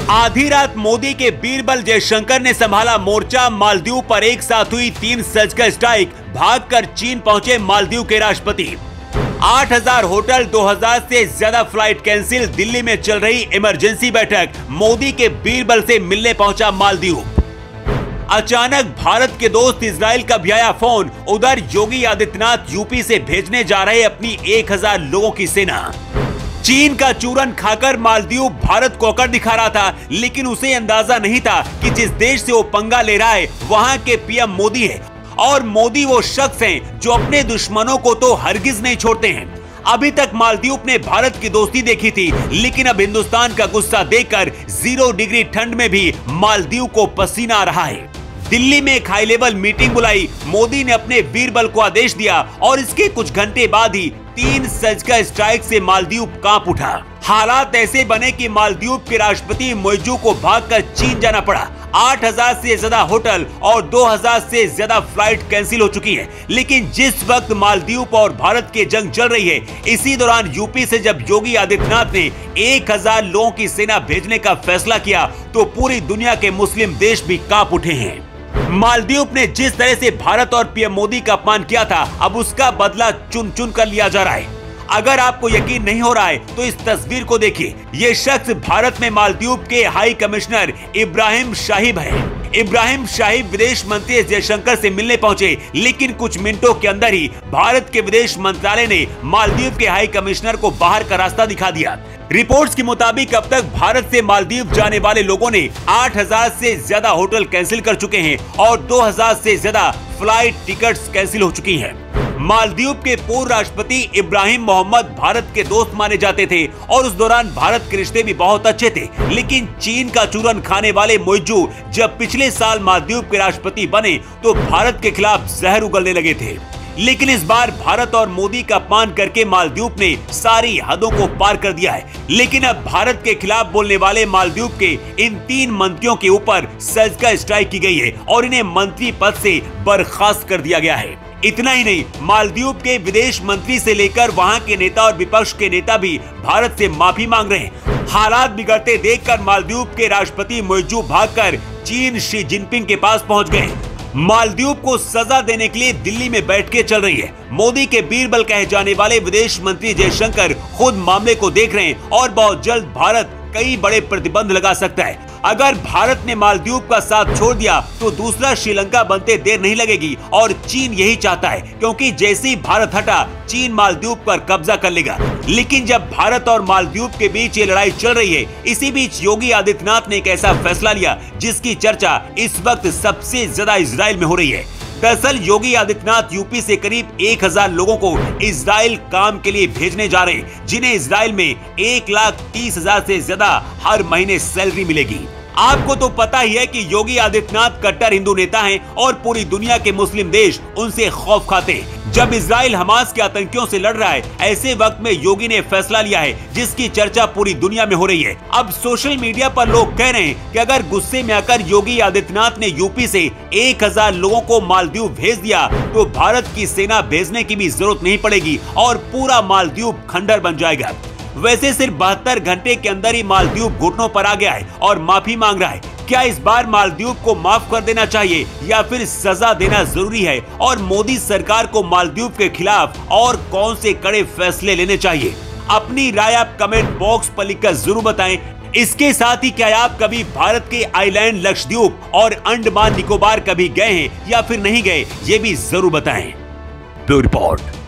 आधी रात मोदी के बीरबल जयशंकर ने संभाला मोर्चा। मालदीव पर एक साथ हुई 3 सर्जिकल स्ट्राइक। भागकर चीन पहुंचे मालदीव के राष्ट्रपति। 8000 होटल, 2000 से ज्यादा फ्लाइट कैंसिल। दिल्ली में चल रही इमरजेंसी बैठक। मोदी के बीरबल से मिलने पहुंचा मालदीव। अचानक भारत के दोस्त इजराइल का भी आया फोन। उधर योगी आदित्यनाथ यूपी से भेजने जा रहे अपनी 1000 लोगों की सेना। चीन का चूरन खाकर मालदीव भारत को अकड़ दिखा रहा था, लेकिन उसे अंदाजा नहीं था कि जिस देश से वो पंगा ले रहा है वहां के पीएम मोदी है। और मोदी वो शख्स हैं जो अपने दुश्मनों को तो हरगिज नहीं छोड़ते हैं। अभी तक मालदीव ने भारत की दोस्ती देखी थी, लेकिन अब हिंदुस्तान का गुस्सा देखकर 0 डिग्री ठंड में भी मालदीव को पसीना आ रहा है। दिल्ली में एक हाई लेवल मीटिंग बुलाई। मोदी ने अपने बीरबल को आदेश दिया और इसके कुछ घंटे बाद ही 3 सर्जिकल स्ट्राइक से मालदीव कांप उठा। हालात ऐसे बने कि मालदीव के राष्ट्रपति मोइजू को भागकर चीन जाना पड़ा। 8000 से ज्यादा होटल और 2000 से ज्यादा फ्लाइट कैंसिल हो चुकी है। लेकिन जिस वक्त मालदीव और भारत की जंग चल रही है, इसी दौरान यूपी से जब योगी आदित्यनाथ ने 1000 लोगों की सेना भेजने का फैसला किया तो पूरी दुनिया के मुस्लिम देश भी कांप उठे हैं। मालदीव ने जिस तरह से भारत और पीएम मोदी का अपमान किया था, अब उसका बदला चुन चुन कर लिया जा रहा है। अगर आपको यकीन नहीं हो रहा है तो इस तस्वीर को देखिए। ये शख्स भारत में मालदीव के हाई कमिश्नर इब्राहिम शाहिब है। इब्राहिम शाहिब विदेश मंत्री जयशंकर से मिलने पहुंचे, लेकिन कुछ मिनटों के अंदर ही भारत के विदेश मंत्रालय ने मालदीव के हाई कमिश्नर को बाहर का रास्ता दिखा दिया। रिपोर्ट्स के मुताबिक अब तक भारत से मालदीव जाने वाले लोगों ने 8000 से ज्यादा होटल कैंसिल कर चुके हैं और 2000 से ज्यादा फ्लाइट टिकट्स कैंसिल हो चुकी हैं। मालदीव के पूर्व राष्ट्रपति इब्राहिम मोहम्मद भारत के दोस्त माने जाते थे और उस दौरान भारत के रिश्ते भी बहुत अच्छे थे। लेकिन चीन का चूरन खाने वाले मोइजू जब पिछले साल मालदीव के राष्ट्रपति बने तो भारत के खिलाफ जहर उगलने लगे थे। लेकिन इस बार भारत और मोदी का अपमान करके मालदीव ने सारी हदों को पार कर दिया है। लेकिन अब भारत के खिलाफ बोलने वाले मालदीव के इन 3 मंत्रियों के ऊपर सर्जिकल स्ट्राइक की गई है और इन्हें मंत्री पद से बर्खास्त कर दिया गया है। इतना ही नहीं, मालदीव के विदेश मंत्री से लेकर वहां के नेता और विपक्ष के नेता भी भारत से माफी मांग रहे हैं। हालात बिगड़ते देखकर मालदीव के राष्ट्रपति मोइजू भागकर चीन शी जिनपिंग के पास पहुंच गए। मालदीव को सजा देने के लिए दिल्ली में बैठकें चल रही है। मोदी के बीरबल कहे जाने वाले विदेश मंत्री जयशंकर खुद मामले को देख रहे हैं और बहुत जल्द भारत कई बड़े प्रतिबंध लगा सकता है। अगर भारत ने मालदीव का साथ छोड़ दिया तो दूसरा श्रीलंका बनते देर नहीं लगेगी और चीन यही चाहता है, क्योंकि जैसे ही भारत हटा चीन मालदीव पर कब्जा कर लेगा। लेकिन जब भारत और मालदीव के बीच ये लड़ाई चल रही है, इसी बीच योगी आदित्यनाथ ने एक ऐसा फैसला लिया जिसकी चर्चा इस वक्त सबसे ज्यादा इजराइल में हो रही है। दरअसल योगी आदित्यनाथ यूपी से करीब 1000 लोगों को इजराइल काम के लिए भेजने जा रहे हैं, जिन्हें इजराइल में 1,30,000 से ज्यादा हर महीने सैलरी मिलेगी। आपको तो पता ही है कि योगी आदित्यनाथ कट्टर हिंदू नेता हैं और पूरी दुनिया के मुस्लिम देश उनसे खौफ खाते हैं। जब इजराइल हमास के आतंकियों से लड़ रहा है, ऐसे वक्त में योगी ने फैसला लिया है जिसकी चर्चा पूरी दुनिया में हो रही है। अब सोशल मीडिया पर लोग कह रहे हैं कि अगर गुस्से में आकर योगी आदित्यनाथ ने यूपी से 1000 लोगों को मालदीव भेज दिया तो भारत की सेना भेजने की भी जरूरत नहीं पड़ेगी और पूरा मालदीव खंडर बन जाएगा। वैसे सिर्फ 72 घंटे के अंदर ही मालदीव घुटनों पर आ गया है और माफी मांग रहा है। क्या इस बार मालदीव को माफ कर देना चाहिए या फिर सजा देना जरूरी है? और मोदी सरकार को मालदीव के खिलाफ और कौन से कड़े फैसले लेने चाहिए? अपनी राय आप कमेंट बॉक्स पर लिखकर जरूर बताएं। इसके साथ ही क्या आप कभी भारत के आइलैंड लक्षद्वीप और अंडमान निकोबार कभी गए हैं या फिर नहीं गए, ये भी जरूर बताएं। Bureau report.